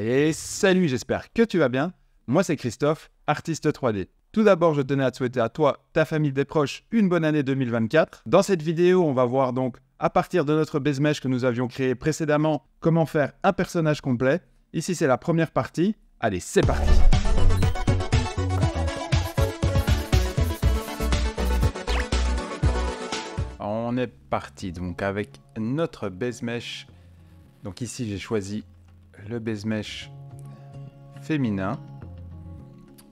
Et salut, j'espère que tu vas bien. Moi, c'est Christophe, artiste 3D. Tout d'abord, je tenais à te souhaiter à toi, ta famille, des proches, une bonne année 2024. Dans cette vidéo, on va voir donc, à partir de notre base mesh que nous avions créé précédemment, comment faire un personnage complet. Ici, c'est la première partie. Allez, c'est parti. On est parti donc avec notre base mesh. Donc ici, j'ai choisi le base mesh féminin.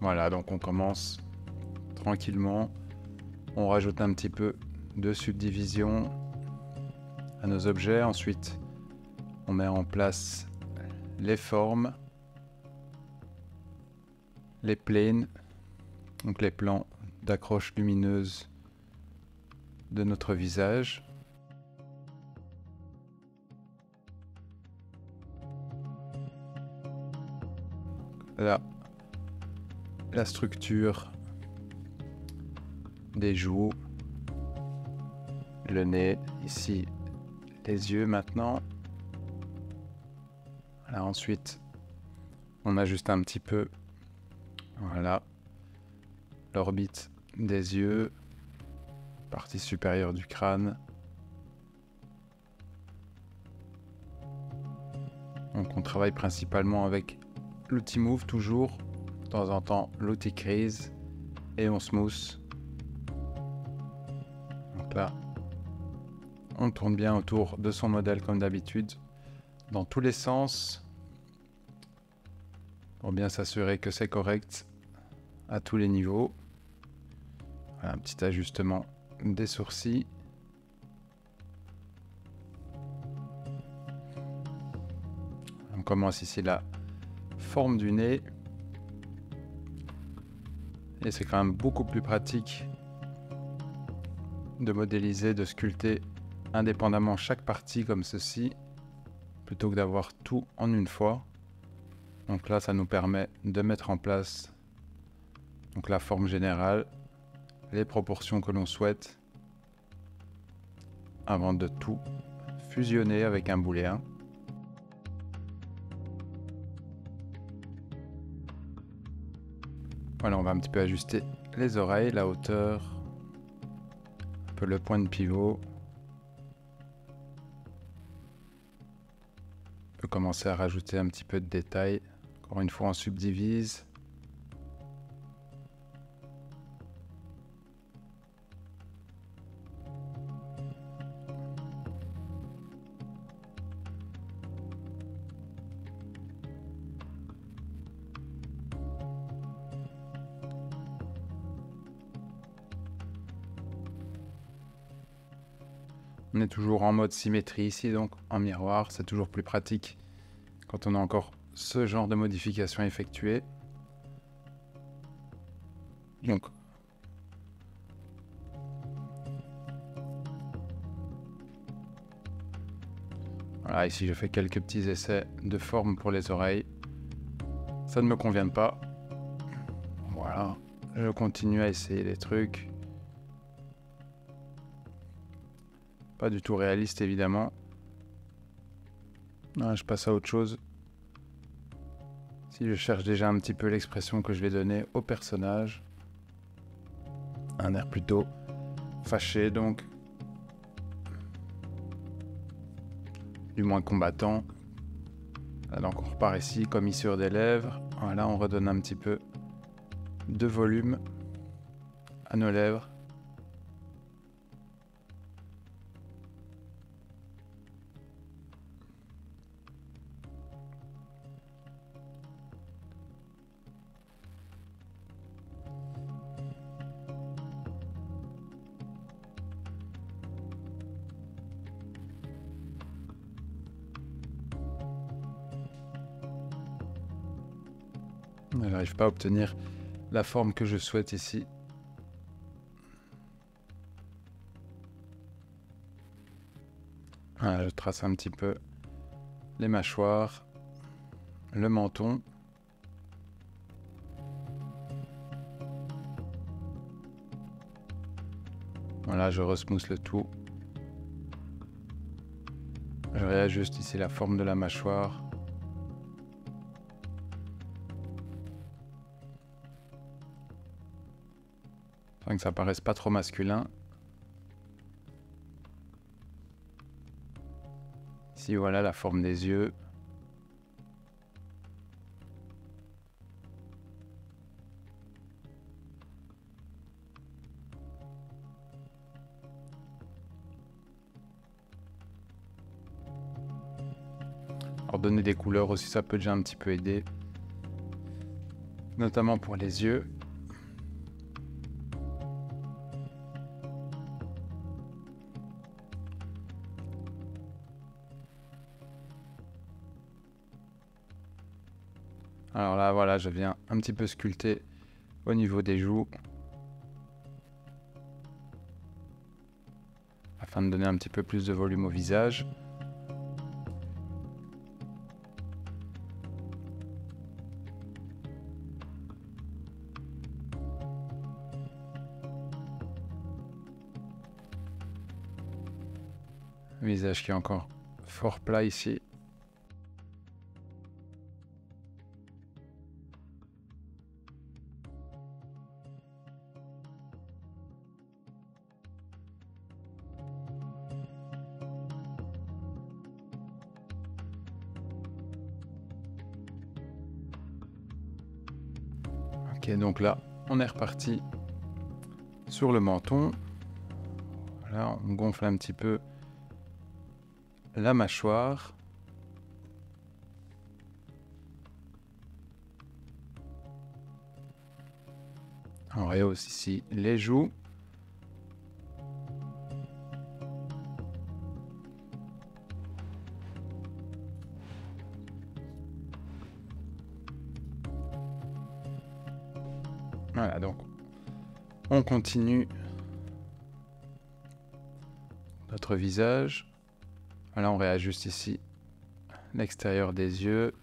Voilà, donc on commence tranquillement. On rajoute un petit peu de subdivision à nos objets. Ensuite, on met en place les formes, les planes, donc les plans d'accroche lumineuse de notre visage. Là, la structure des joues, le nez, ici les yeux maintenant. Voilà, ensuite, on ajuste un petit peu, voilà, l'orbite des yeux, partie supérieure du crâne. Donc on travaille principalement avec l'outil Move toujours, de temps en temps l'outil Crease, et on smooth. Donc là, on tourne bien autour de son modèle comme d'habitude, dans tous les sens, pour bien s'assurer que c'est correct à tous les niveaux. Voilà, un petit ajustement des sourcils. On commence ici la forme du nez. Et c'est quand même beaucoup plus pratique de modéliser, de sculpter indépendamment chaque partie comme ceci, plutôt que d'avoir tout en une fois. Donc là, ça nous permet de mettre en place donc la forme générale, les proportions que l'on souhaite, avant de tout fusionner avec un booléen. Voilà, on va un petit peu ajuster les oreilles, la hauteur, un peu le point de pivot. On peut commencer à rajouter un petit peu de détails. Encore une fois, on subdivise. On est toujours en mode symétrie ici, donc en miroir, c'est toujours plus pratique quand on a encore ce genre de modification effectuée. Donc, voilà, ici je fais quelques petits essais de forme pour les oreilles. Ça ne me convient pas. Voilà, je continue à essayer des trucs. Pas du tout réaliste évidemment. Ah, je passe à autre chose. Si je cherche déjà un petit peu l'expression que je vais donner au personnage. Un air plutôt fâché donc. Du moins combattant. Donc on repart ici, commissure des lèvres. Voilà, on redonne un petit peu de volume à nos lèvres. Je n'arrive pas à obtenir la forme que je souhaite ici. Voilà, je trace un petit peu les mâchoires, le menton. Voilà, je resmousse le tout. Je réajuste ici la forme de la mâchoire. afin que ça paraisse pas trop masculin. Ici, voilà la forme des yeux. Alors donner des couleurs aussi, ça peut déjà un petit peu aider. Notamment pour les yeux. Alors là, voilà, je viens un petit peu sculpter au niveau des joues. Afin de donner un petit peu plus de volume au visage. Le visage qui est encore fort plat ici. Ok, donc là, on est reparti sur le menton. Voilà, on gonfle un petit peu la mâchoire. On rehausse ici les joues. Voilà, donc on continue notre visage. Voilà, on réajuste ici l'extérieur des yeux,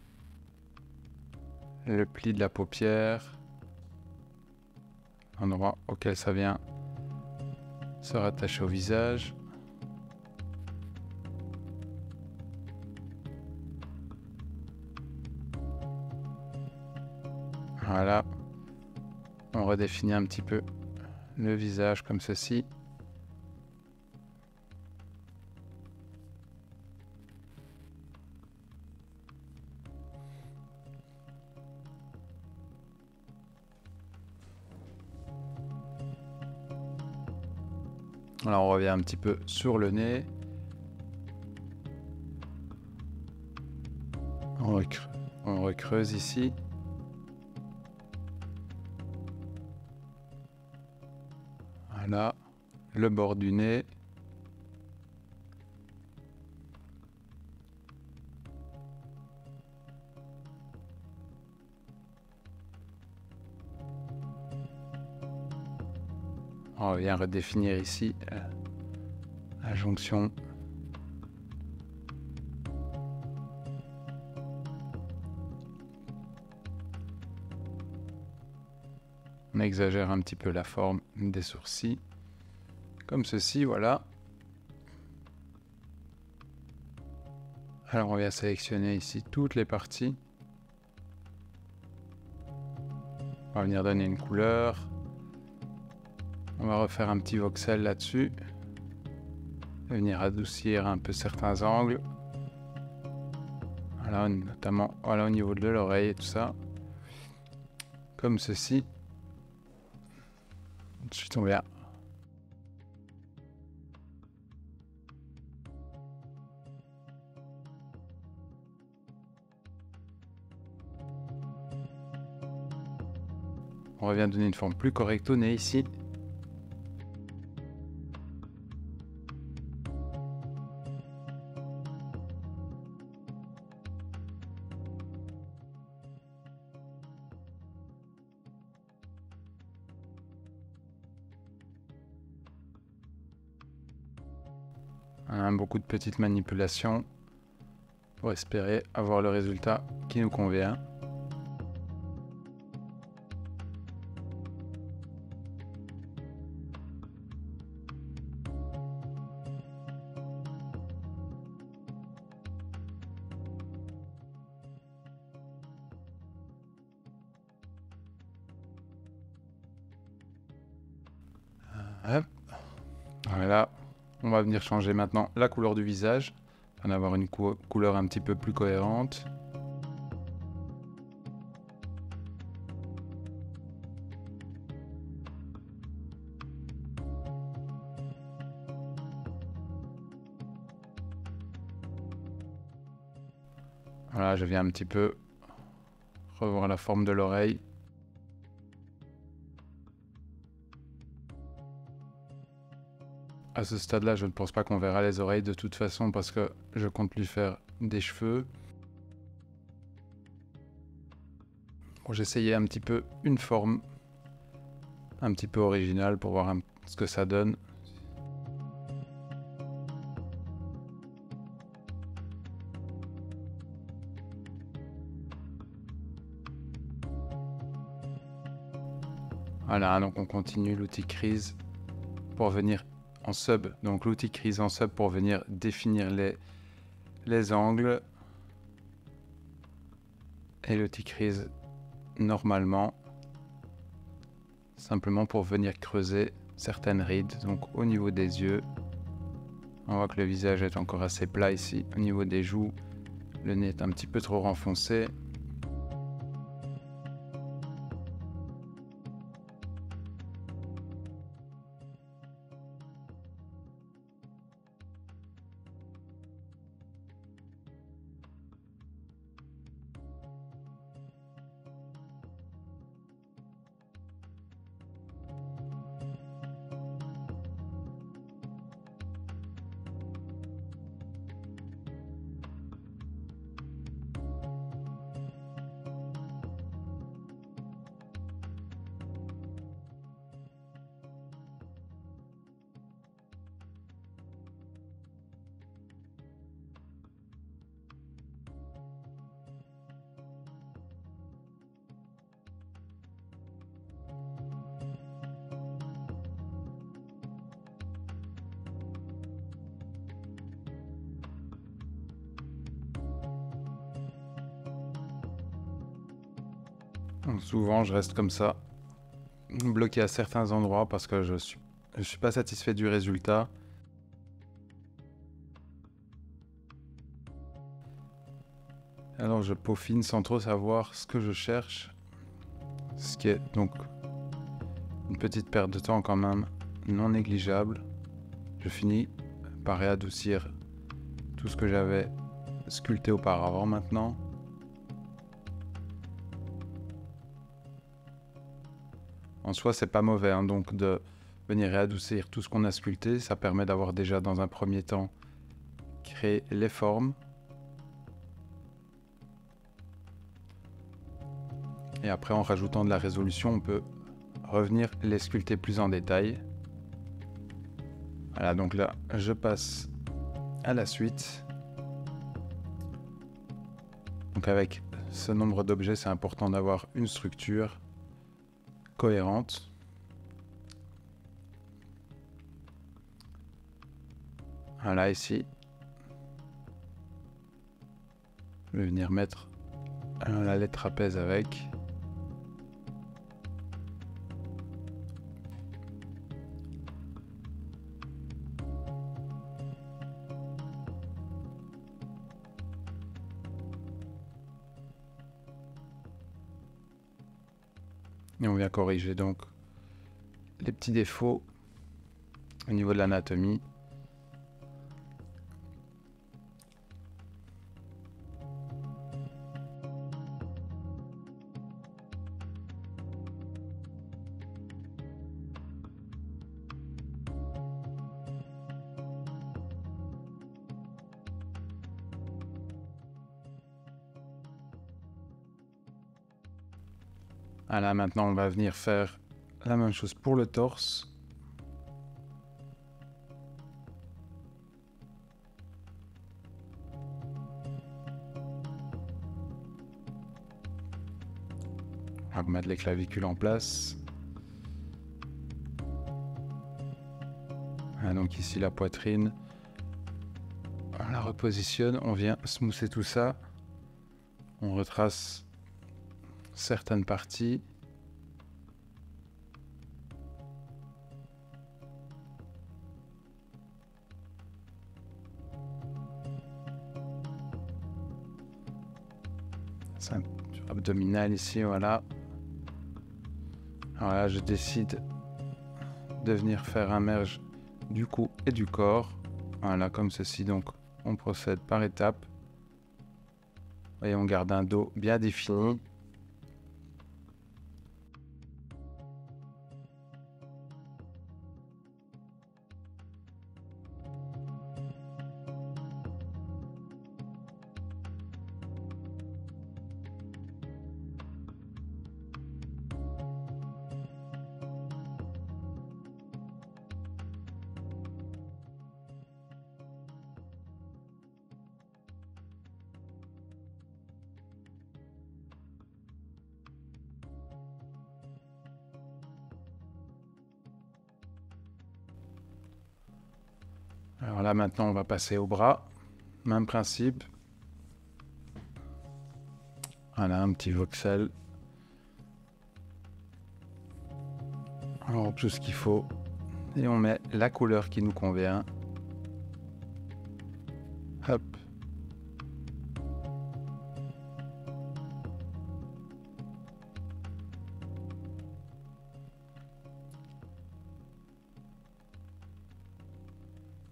le pli de la paupière, l'endroit auquel ça vient se rattacher au visage. Voilà, on redéfinit un petit peu le visage comme ceci. Alors on revient un petit peu sur le nez. On recreuse ici. Voilà, le bord du nez. On vient redéfinir ici la jonction. On exagère un petit peu la forme des sourcils. Comme ceci, voilà. Alors on vient sélectionner ici toutes les parties. On va venir donner une couleur. On va refaire un petit voxel là-dessus. Venir adoucir un peu certains angles. Voilà, notamment voilà, au niveau de l'oreille et tout ça. Comme ceci. Ensuite, on vient on revient donner une forme plus correcte au nez ici. Beaucoup de petites manipulations pour espérer avoir le résultat qui nous convient. Hop. Voilà. On va venir changer maintenant la couleur du visage, afin d'avoir une couleur un petit peu plus cohérente. Voilà, je viens un petit peu revoir la forme de l'oreille. À ce stade-là, je ne pense pas qu'on verra les oreilles de toute façon parce que je compte lui faire des cheveux. Bon, j'essayais un petit peu une forme un petit peu originale pour voir ce que ça donne. Voilà, donc on continue l'outil Crease pour venir en sub. Donc l'outil Crease en sub pour venir définir les angles. Et l'outil Crease normalement, simplement pour venir creuser certaines rides. Donc au niveau des yeux, on voit que le visage est encore assez plat ici. Au niveau des joues, le nez est un petit peu trop renfoncé. Donc souvent, je reste comme ça, bloqué à certains endroits parce que je suis pas satisfait du résultat. Alors je peaufine sans trop savoir ce que je cherche. Ce qui est donc une petite perte de temps quand même non négligeable. Je finis par réadoucir tout ce que j'avais sculpté auparavant maintenant. En soi, c'est pas mauvais, hein, donc de venir réadoucir tout ce qu'on a sculpté, ça permet d'avoir déjà dans un premier temps créé les formes. Et après, en rajoutant de la résolution, on peut revenir les sculpter plus en détail. Voilà, donc là, je passe à la suite. Donc avec ce nombre d'objets, c'est important d'avoir une structure cohérente. Voilà, ici. Je vais venir mettre la lettre trapèze avec. Et on vient corriger donc les petits défauts au niveau de l'anatomie. Voilà, maintenant on va venir faire la même chose pour le torse. On va remettre les clavicules en place. Voilà, donc ici la poitrine. On la repositionne, on vient smoother tout ça. On retrace certaines parties. C'est un abdominal ici, voilà. Alors là, je décide de venir faire un merge du cou et du corps. Voilà, comme ceci. Donc, on procède par étapes. Et on garde un dos bien défini. Alors là, maintenant, on va passer au bras. Même principe. Voilà, un petit voxel. Alors, tout ce qu'il faut. Et on met la couleur qui nous convient. Hop.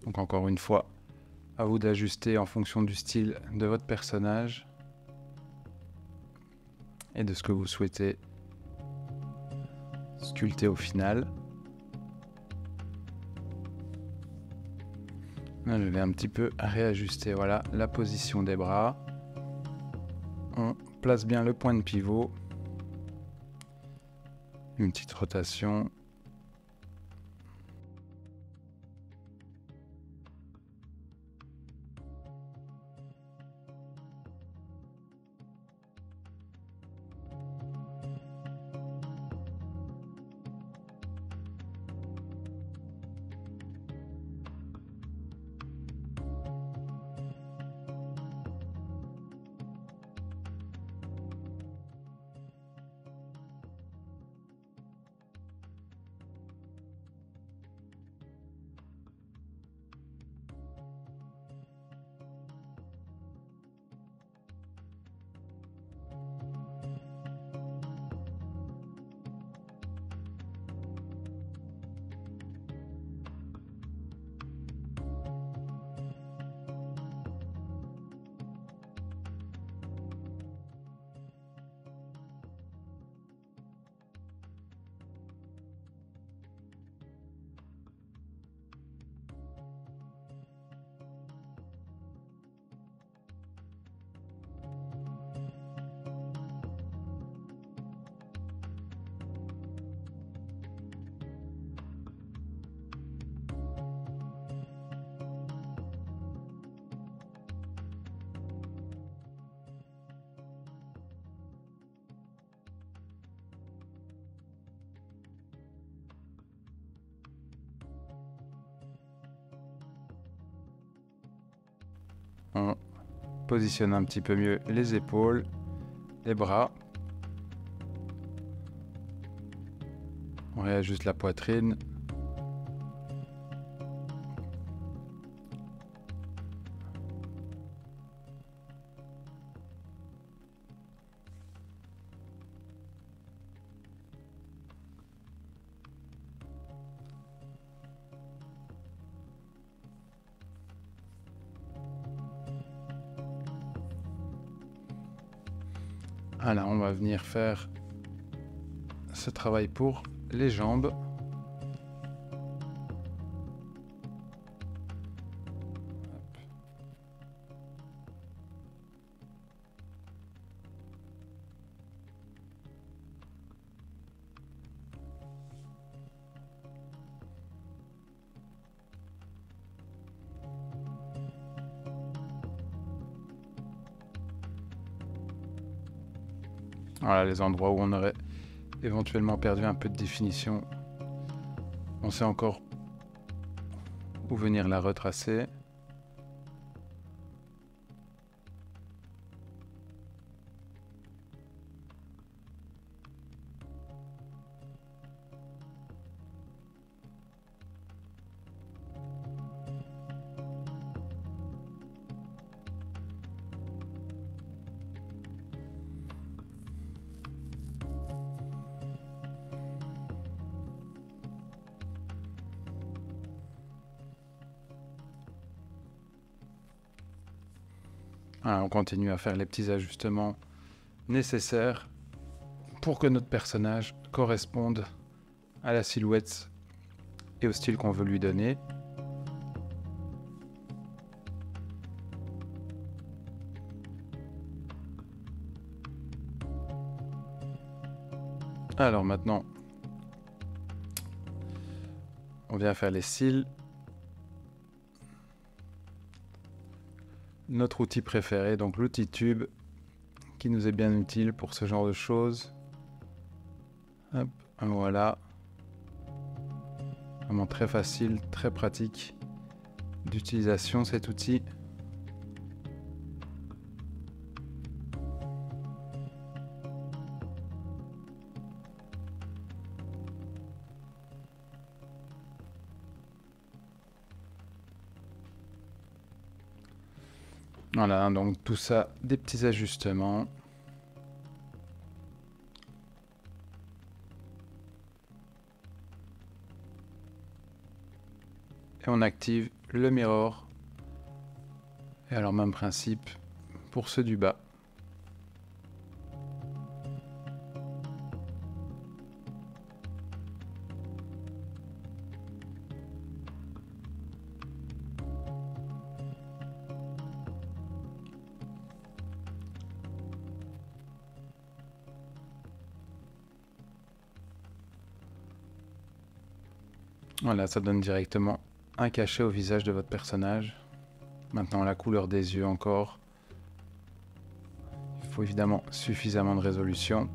Donc encore une fois, à vous d'ajuster en fonction du style de votre personnage et de ce que vous souhaitez sculpter au final. Là, je vais un petit peu réajuster, voilà, la position des bras. On place bien le point de pivot. Une petite rotation. On positionne un petit peu mieux les épaules, les bras. On réajuste la poitrine. Voilà, on va venir faire ce travail pour les jambes. Voilà les endroits où on aurait éventuellement perdu un peu de définition. On sait encore où venir la retracer. Voilà, on continue à faire les petits ajustements nécessaires pour que notre personnage corresponde à la silhouette et au style qu'on veut lui donner. Alors maintenant, on vient faire les cils. Notre outil préféré, donc l'outil tube, qui nous est bien utile pour ce genre de choses. Hop, voilà. Vraiment très facile, très pratique d'utilisation cet outil. Voilà, donc tout ça, des petits ajustements. Et on active le mirror. Et alors même principe pour ceux du bas. Voilà, ça donne directement un cachet au visage de votre personnage. Maintenant, la couleur des yeux encore. Il faut évidemment suffisamment de résolution.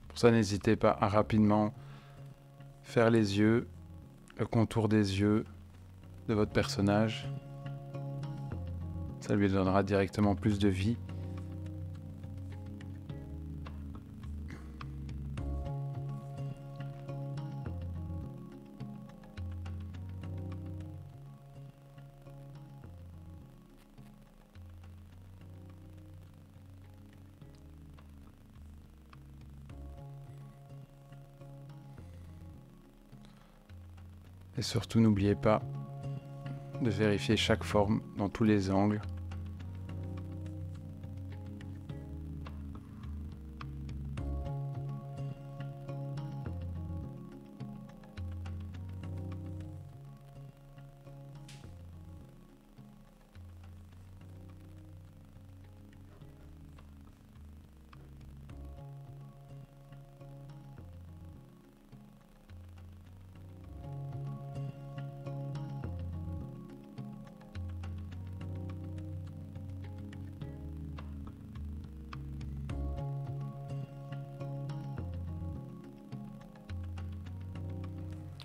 Pour ça, n'hésitez pas à rapidement faire les yeux, le contour des yeux de votre personnage. Ça lui donnera directement plus de vie. Et surtout, n'oubliez pas de vérifier chaque forme dans tous les angles.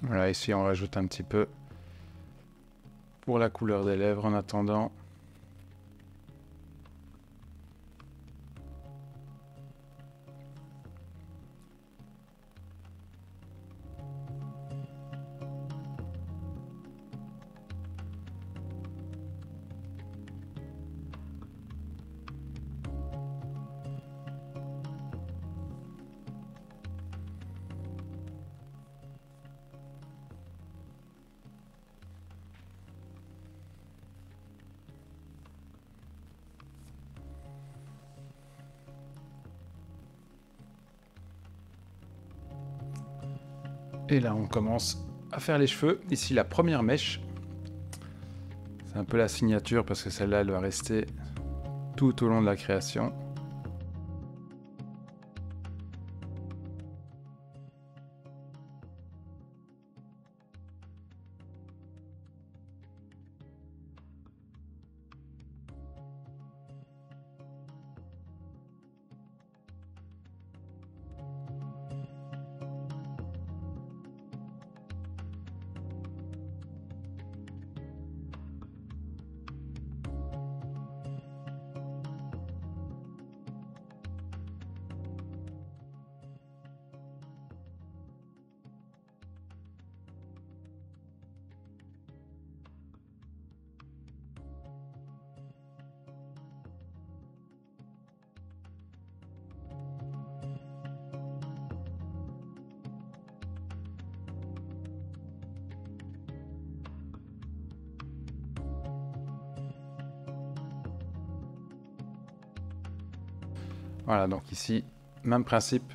Voilà, ici on rajoute un petit peu pour la couleur des lèvres en attendant. Et là, on commence à faire les cheveux. Ici, la première mèche. C'est un peu la signature parce que celle-là, elle va rester tout au long de la création. Voilà, donc ici, même principe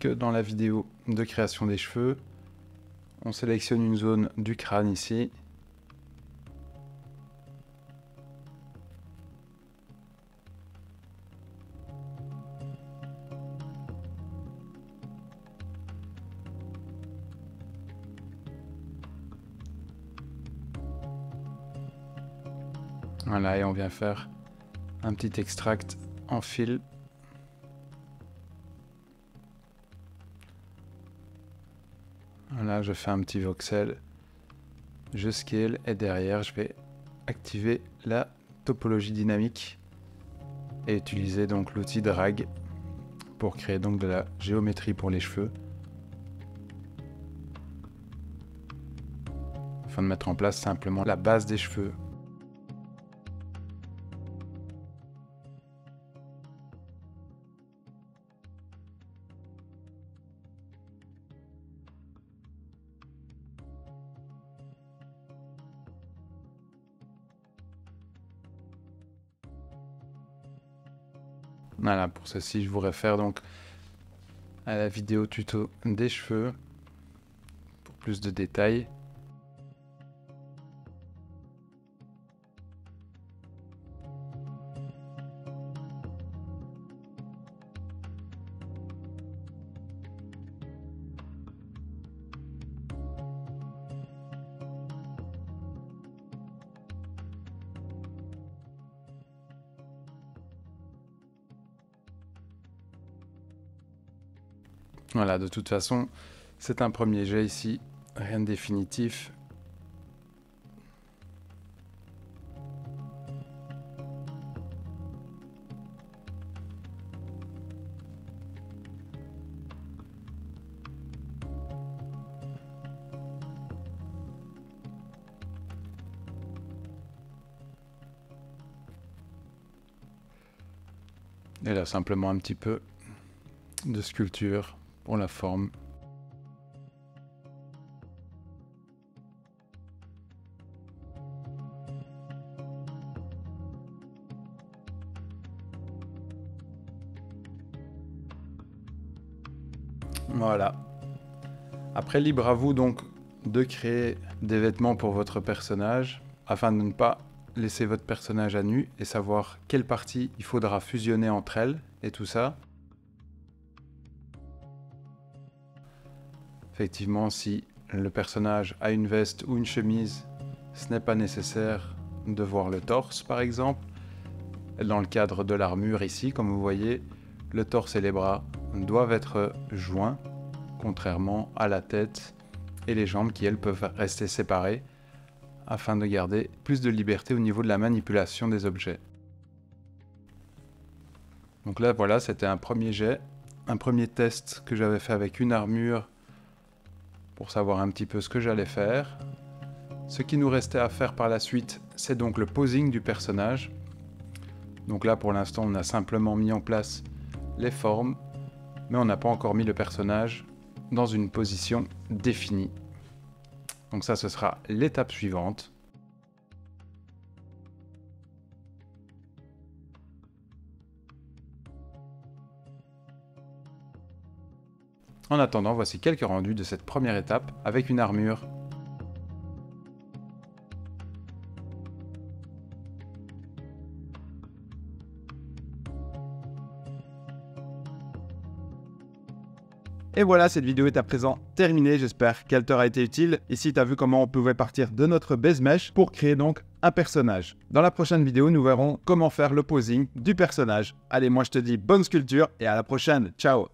que dans la vidéo de création des cheveux. On sélectionne une zone du crâne ici. Voilà, et on vient faire un petit extract en fil. Voilà, je fais un petit voxel, je scale et derrière je vais activer la topologie dynamique et utiliser donc l'outil drag pour créer donc de la géométrie pour les cheveux afin de mettre en place simplement la base des cheveux. Voilà, pour ceci, je vous réfère donc à la vidéo tuto des cheveux pour plus de détails. Voilà, de toute façon, c'est un premier jet ici, rien de définitif. Et là, simplement un petit peu de sculpture pour la forme. Voilà. Après, libre à vous donc de créer des vêtements pour votre personnage afin de ne pas laisser votre personnage à nu et savoir quelle partie il faudra fusionner entre elles et tout ça. Effectivement, si le personnage a une veste ou une chemise, ce n'est pas nécessaire de voir le torse par exemple. Dans le cadre de l'armure ici, comme vous voyez, le torse et les bras doivent être joints, contrairement à la tête et les jambes qui elles peuvent rester séparées afin de garder plus de liberté au niveau de la manipulation des objets. Donc là voilà, c'était un premier jet, un premier test que j'avais fait avec une armure pour savoir un petit peu ce que j'allais faire. Ce qui nous restait à faire par la suite, c'est donc le posing du personnage. Donc là pour l'instant on a simplement mis en place les formes, mais on n'a pas encore mis le personnage dans une position définie. Donc ça, ce sera l'étape suivante. En attendant, voici quelques rendus de cette première étape avec une armure. Et voilà, cette vidéo est à présent terminée, j'espère qu'elle t'aura été utile. Ici, tu as vu comment on pouvait partir de notre base mesh pour créer donc un personnage. Dans la prochaine vidéo, nous verrons comment faire le posing du personnage. Allez, moi je te dis bonne sculpture et à la prochaine, ciao!